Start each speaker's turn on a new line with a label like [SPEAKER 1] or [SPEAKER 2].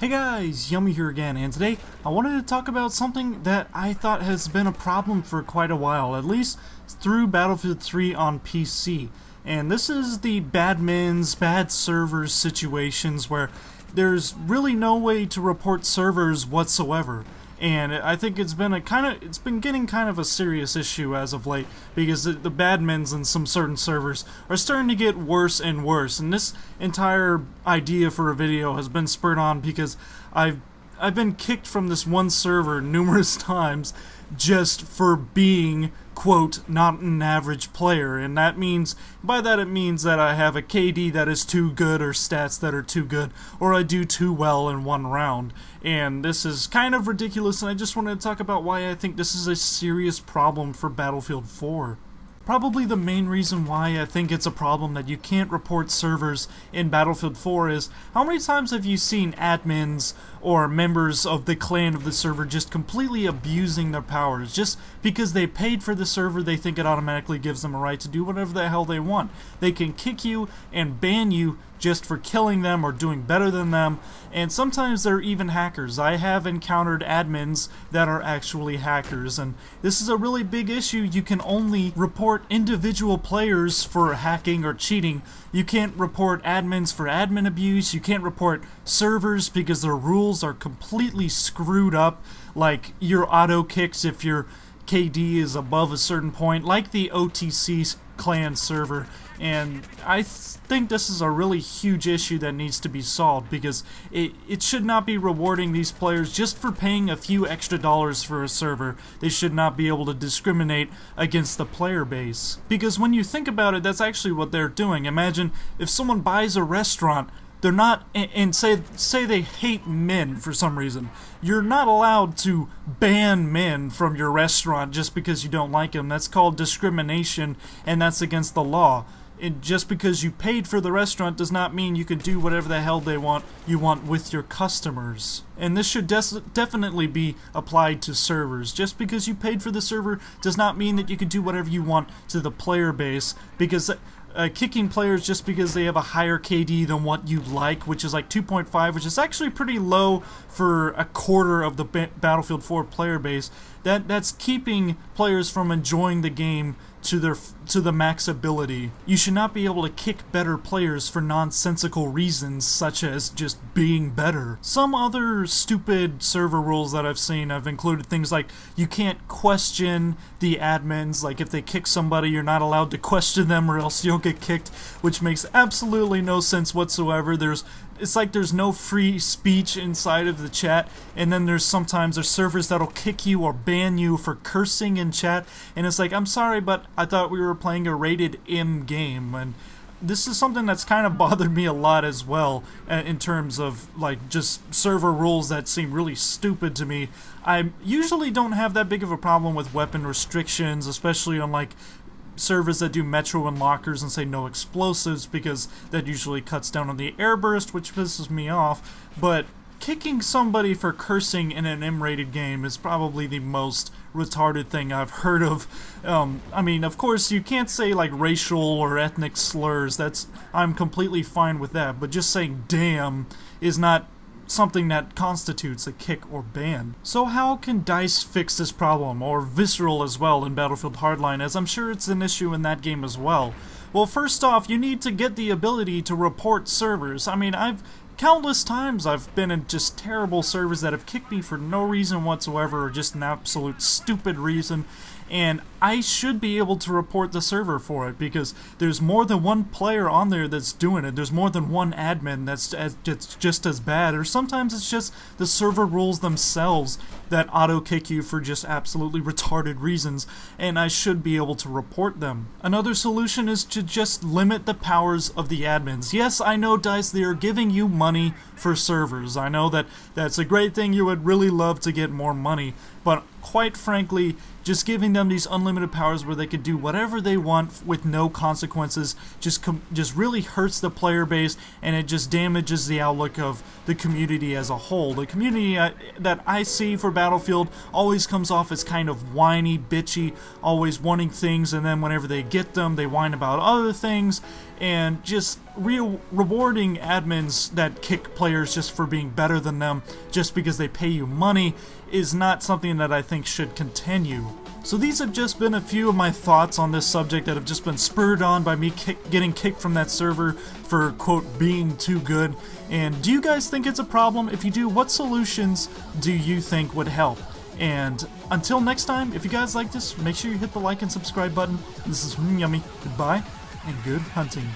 [SPEAKER 1] Hey guys, Yummy here again, and today I wanted to talk about something that I thought has been a problem for quite a while, at least through Battlefield 3 on PC. And this is the BADMINS, bad servers situations where there's really no way to report servers whatsoever. And I think it's been getting kind of a serious issue as of late, because the BADMINS in some certain servers are starting to get worse and worse. And this entire idea for a video has been spurred on because I've been kicked from this one server numerous times just for being, quote, not an average player. And that means, by that it means that I have a KD that is too good, or stats that are too good, or I do too well in one round. And this is kind of ridiculous, and I just wanted to talk about why I think this is a serious problem for Battlefield 4. Probably the main reason why I think it's a problem that you can't report servers in Battlefield 4 is, how many times have you seen admins or members of the clan of the server just completely abusing their powers? Just because they paid for the server, they think it automatically gives them a right to do whatever the hell they want. They can kick you and ban you just for killing them or doing better than them, and sometimes they're even hackers. I have encountered admins that are actually hackers, and this is a really big issue. You can only report individual players for hacking or cheating. You can't report admins for admin abuse. You can't report servers because their rules are completely screwed up, like your auto kicks if your KD is above a certain point, like the OTC clan server. And I think this is a really huge issue that needs to be solved, because it should not be rewarding these players just for paying a few extra dollars for a server. They should not be able to discriminate against the player base, because when you think about it, that's actually what they're doing. Imagine if someone buys a restaurant, they're not, and say they hate men for some reason. You're not allowed to ban men from your restaurant just because you don't like them. That's called discrimination, and that's against the law. And just because you paid for the restaurant does not mean you can do whatever the hell you want with your customers. And this should definitely be applied to servers. Just because you paid for the server does not mean that you can do whatever you want to the player base, because kicking players just because they have a higher KD than what you like, which is like 2.5, which is actually pretty low for a quarter of the Battlefield 4 player base, that's keeping players from enjoying the game to the max ability. You should not be able to kick better players for nonsensical reasons, such as just being better. Some other stupid server rules that I've seen have included things like you can't question the admins. Like if they kick somebody, you're not allowed to question them or else you'll get kicked, which makes absolutely no sense whatsoever. It's like there's no free speech inside of the chat, and then there's servers that'll kick you or ban you for cursing in chat, and it's like, I'm sorry, but I thought we were playing a rated M game. And this is something that's kind of bothered me a lot as well, in terms of like just server rules that seem really stupid to me. I usually don't have that big of a problem with weapon restrictions, especially on like servers that do metro and lockers and say no explosives, because that usually cuts down on the airburst, which pisses me off. But kicking somebody for cursing in an M-rated game is probably the most retarded thing I've heard of. I mean, of course, you can't say like racial or ethnic slurs. I'm completely fine with that, but just saying damn is not something that constitutes a kick or ban. So how can DICE fix this problem, or Visceral as well in Battlefield Hardline, as I'm sure it's an issue in that game as well? Well, first off, you need to get the ability to report servers. I mean, countless times I've been in just terrible servers that have kicked me for no reason whatsoever, or just an absolute stupid reason, and I should be able to report the server for it, because there's more than one player on there that's doing it. There's more than one admin that's just as bad, or sometimes it's just the server rules themselves that auto-kick you for just absolutely retarded reasons, and I should be able to report them. Another solution is to just limit the powers of the admins. Yes, I know, DICE, they are giving you money for servers. I know that that's a great thing. You would really love to get more money, but quite frankly, just giving them these unlimited powers where they can do whatever they want with no consequences just really hurts the player base, and it just damages the outlook of the community as a whole. The community that I see for Battlefield always comes off as kind of whiny, bitchy, always wanting things, and then whenever they get them, they whine about other things, and just rewarding admins that kick players just for being better than them just because they pay you money is not something that I think should continue. So these have just been a few of my thoughts on this subject that have just been spurred on by me getting kicked from that server for, quote, being too good. And do you guys think it's a problem? If you do, what solutions do you think would help? And until next time, if you guys like this, make sure you hit the like and subscribe button. This is Yummy. Goodbye, and good hunting.